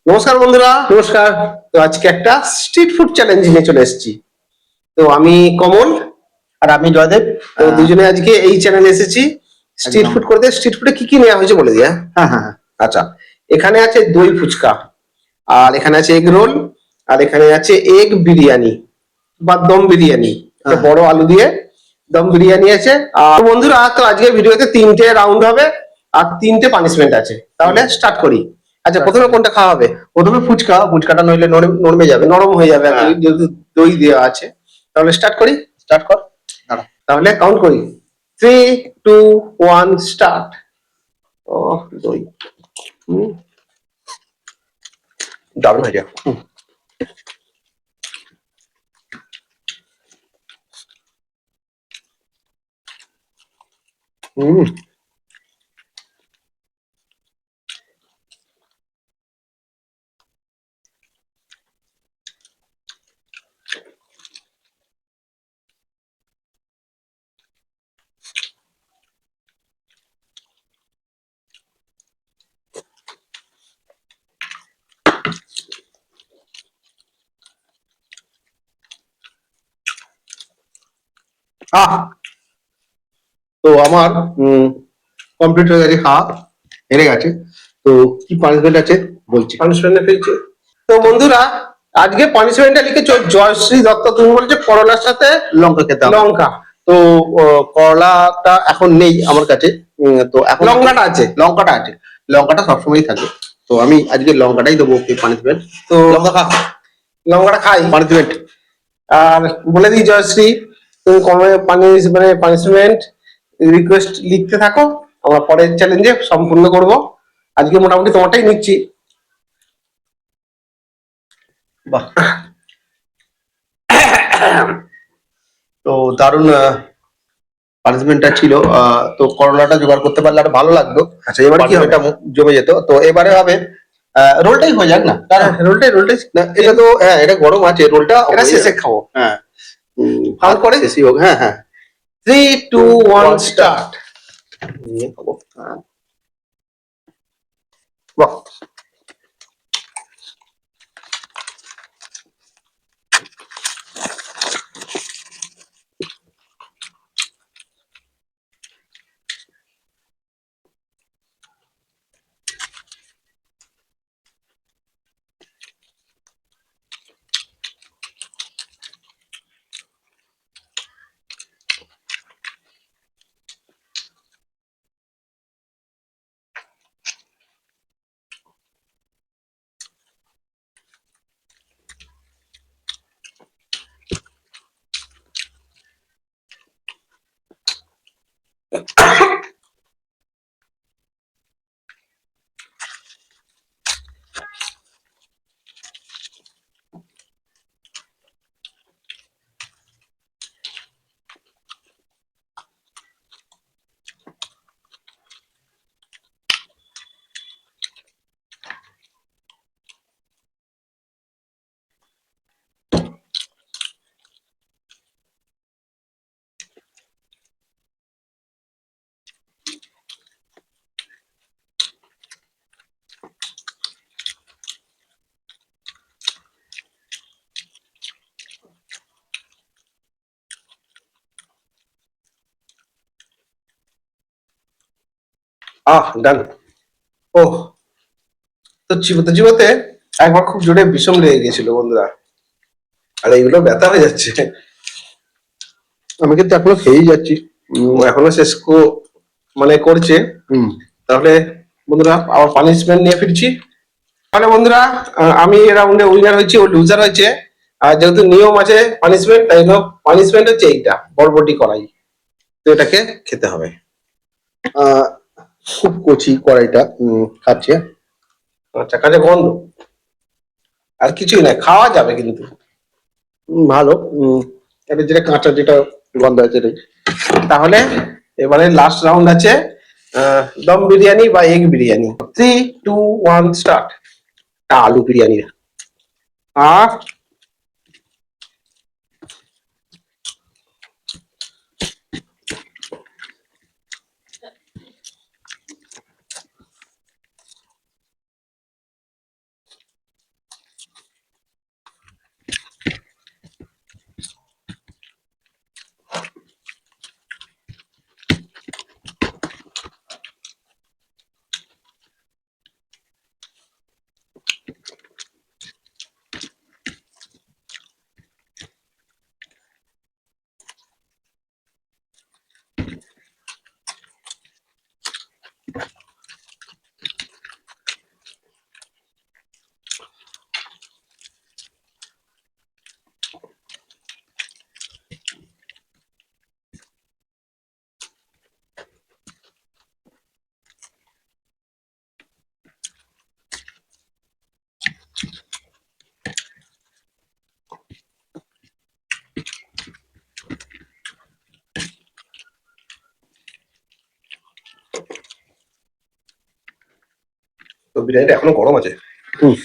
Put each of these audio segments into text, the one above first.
নমস্কার বন্ধুরা। নমস্কার। তো আজকে একটা স্ট্রিট ফুড চ্যালেঞ্জ নিয়ে চলে এসেছি। তো আমি কমল আর আমি জয়দেব। তো দুজনে আজকে এই চ্যানেলে এসেছি স্ট্রিট একদম। ফুড করতে। স্ট্রিট ফুডে কি কি নেওয়া হয়েছে বলে দিয়া। হ্যাঁ হ্যাঁ হ্যাঁ। আচ্ছা, এখানে আছে দই ফুচকা, আর এখানে আছে এগ রোল, আর এখানে আছে এগ বিরিয়ানি বা দম বিরিয়ানি, একটা হ্যাঁ। বড় আলু দিয়ে দম বিরিয়ানি আছে। আর বন্ধুরা, তো আজকে ভিডিওতে 3টে রাউন্ড হবে আর 3টে পানিশমেন্ট আছে। তাহলে স্টার্ট করি। আচ্ছা, প্রথমে কোনটা খাওয়া হবে? প্রথমে ফুচকাটা নইলে নরমে যাবে। নরম হয়ে যাবে হ্যাঁ। যেহেতু দই দেওয়া আছে। তাহলে স্টার্ট করি। স্টার্ট কর। দাঁড়া। তাহলে কাউন্ট করি, 3, 2, 1 স্টার্ট। ও দই দারুণ হয়ে যায়। হুম আহ তো আমার কমপ্লিট হয়ে গেছে, খাওয়া হেরে গেছে। তো কি পানিশমেন্ট আছে বলছি। পানিশমেন্টে পেয়েছি। তো বন্ধুরা, আজকে পানিশমেন্টটা লিখেছো জয়শ্রী দত্ত। তুমি বলছো করলার সাথে লঙ্কা খেতে হবে। লঙ্কা। তো করলাটা এখন নেই আমার কাছে। তো এখন লঙ্কাটা আছে। লঙ্কাটা আছে। লঙ্কাটা সবসময়ই থাকে। তো আমি আজকে লঙ্কাটাই দেবো পানিশমেন্ট। তো লঙ্কা খা। লঙ্কাটা খাই। পানিশমেন্ট। আর বলে দিই জয়শ্রী, তুমি কমে পানিশমেন্ট রিকোয়েস্ট লিখতে থাকো, আমরা পরের চ্যালেঞ্জে সম্পূর্ণ করব। আজকে মোটামুটি তোমারটাই নিচ্ছি। বাহ। তো দারুণ পানিশমেন্টটা ছিল। তো করলাটা জোগাড় করতে পারলে আর ভালো লাগতো। আচ্ছা, এবারে কি হবে? পানিশমেন্টটা জমে যেত। তো এবারে হবে রোলটাই হয়ে যাক না। হ্যাঁ, রোলটাই না, এটা তো হ্যাঁ, এটা গরম আছে। রোলটা এটা হয়ে শেষে যাবে। খাবো। হ্যাঁ। কাউন্ট করে শেষই হোক। হ্যাঁ হ্যাঁ। 3, 2, 1 স্টার্ট। নিয়ে খাবো। বাহ, ডান। ও, তো চিবোতে চিবোতে একবার খুব জোরে বিষম লেগে গেছিল বন্ধুরা, আর এইগুলো ব্যথা হয়ে যাচ্ছে। আমি কিন্তু এখনো খেয়েই যাচ্ছি। এখনো শেষ মানে করছে। তাহলে বন্ধুরা, আবার পানিশমেন্ট নিয়ে ফিরছি। তাহলে বন্ধুরা, আমি এই রাউন্ডে উইনার হয়েছি, ও লুজার হয়েছে। আর যেহেতু নিয়ম আছে পানিশমেন্ট, তাই জন্য পানিশমেন্ট হচ্ছে এইটা, বরবটি কড়াই। তো এটাকে খেতে হবে। খুব কচি কড়াইটা। খাচ্ছে। আচ্ছা, কাজে গন্ধ আর কিছুই নাই, খাওয়া যাবে কিন্তু। ভালো। এটা যেটা কাঁচা, যেটা গন্ধ আছে এটাই। তাহলে এবারে লাস্ট রাউন্ড আছে দম বিরিয়ানি বা এগ বিরিয়ানি। 3, 2, 1 স্টার্ট। আলু বিরিয়ানি। আহ বিরিয়ানিটা এখনো গরম আছে। হুম।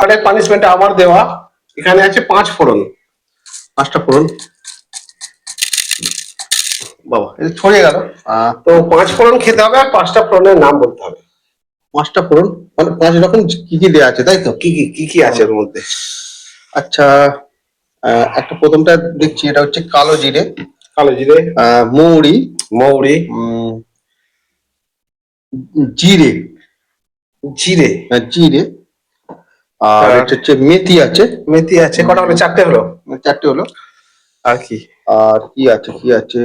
আর পানিশমেন্ট আমার দেওয়া, এখানে আছে 5 ফোড়ন। 5টা ফোড়ন, বাবা এটা ছড়িয়ে গেল। তো 5 ফোড়ন খেতে হবে, আর 5টা ফোড়নের নাম বলতে হবে। 5টা ফোড়ন মানে 5 রকম কি কি দেওয়া আছে তাই তো? কি আছে এর মধ্যে? আচ্ছা, একটা প্রথমটা দেখছি, এটা হচ্ছে কালো জিরে, কালো জিরে, মৌরি, মৌরি, জিরে, জিরে, জিরে, আর এটা হচ্ছে মেথি আছে। মেথি আছে। কটা হলো? 4টে হলো। 4টে হলো। আর কি? আর কি আছে, কি আছে,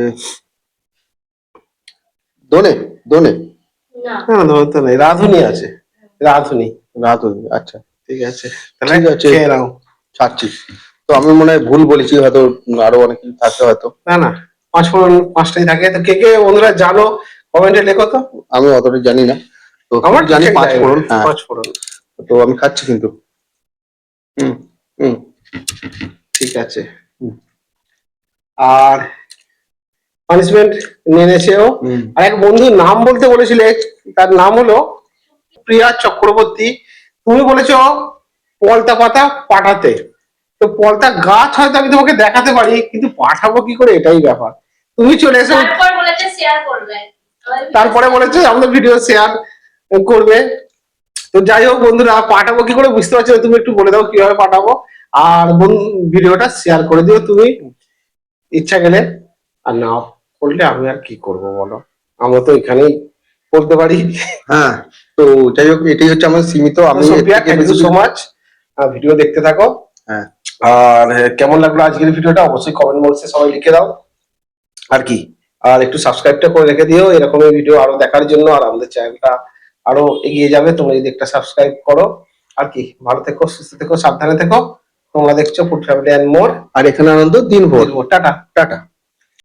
ধনে, ধনে না ধরতে নেই, রাঁধুনি আছে। রাঁধুনি, রাঁধুনি, আচ্ছা ঠিক আছে। ঠিক আছে, খেয়ে নাও। ছাড়ছি। তো আমি মনে হয় ভুল বলেছি, হয়তো আরো অনেক কিছু থাকতে হয়তো। না না, 5 ফোড়ন 5টাই থাকে। তো কে কে বন্ধুরা জানো কমেন্টে লেখো তো। আমি অতটা জানি না, তো আমার জানি 5 ফোড়ন। হ্যাঁ 5 ফোড়ন। তো আমি খাচ্ছি কিন্তু। হুম হুম, ঠিক আছে। আর পানিশমেন্ট নিয়ে নেছে ও। আর এক বন্ধু নাম বলতে বলেছিলে, তার নাম হলো প্রিয়া চক্রবর্তী। তুমি বলেছো পলতা পাতা পাঠাতে। তো পলতা গাছ হয়তো আমি তোমাকে দেখাতে পারি, কিন্তু পাঠাবো কি করে এটাই ব্যাপার। তুমি চলে এসো। তারপর বলেছে শেয়ার করবে, তারপরে বলেছে আমাদের ভিডিও শেয়ার করবে। তো যাই হোক বন্ধুরা, পাঠাবো কি করে বুঝতে পারছো, তুমি একটু বলে দাও কিভাবে পাঠাবো। আর ভিডিওটা শেয়ার করে দিও তুমি, ইচ্ছা গেলে। আর না করলে আমি আর কি করব বলো, আমরা তো এখানেই বলতে পারি। হ্যাঁ, তো যাই হোক, এটাই হচ্ছে আমার সীমিত। আমি thank you so much. Video দেখতে থাকো। হ্যাঁ, আর কেমন লাগলো আজকের ভিডিওটা অবশ্যই কমেন্ট বক্সে সবাই লিখে দাও। আর কি, আর একটু সাবস্ক্রাইবটা করে রেখে দিও এরকমের ভিডিও আরো দেখার জন্য। আর আমাদের চ্যানেলটা আরো এগিয়ে যাবে তোমরা যদি একটা সাবস্ক্রাইব করো। আর কি, ভালো থেকো, সুস্থ থেকো, সাবধানে থেকো। তোমরা দেখছো ফুড ফ্যামিলি এন্ড মোর। আর এখানে আনন্দ দিনভর। টাটা। টাটা।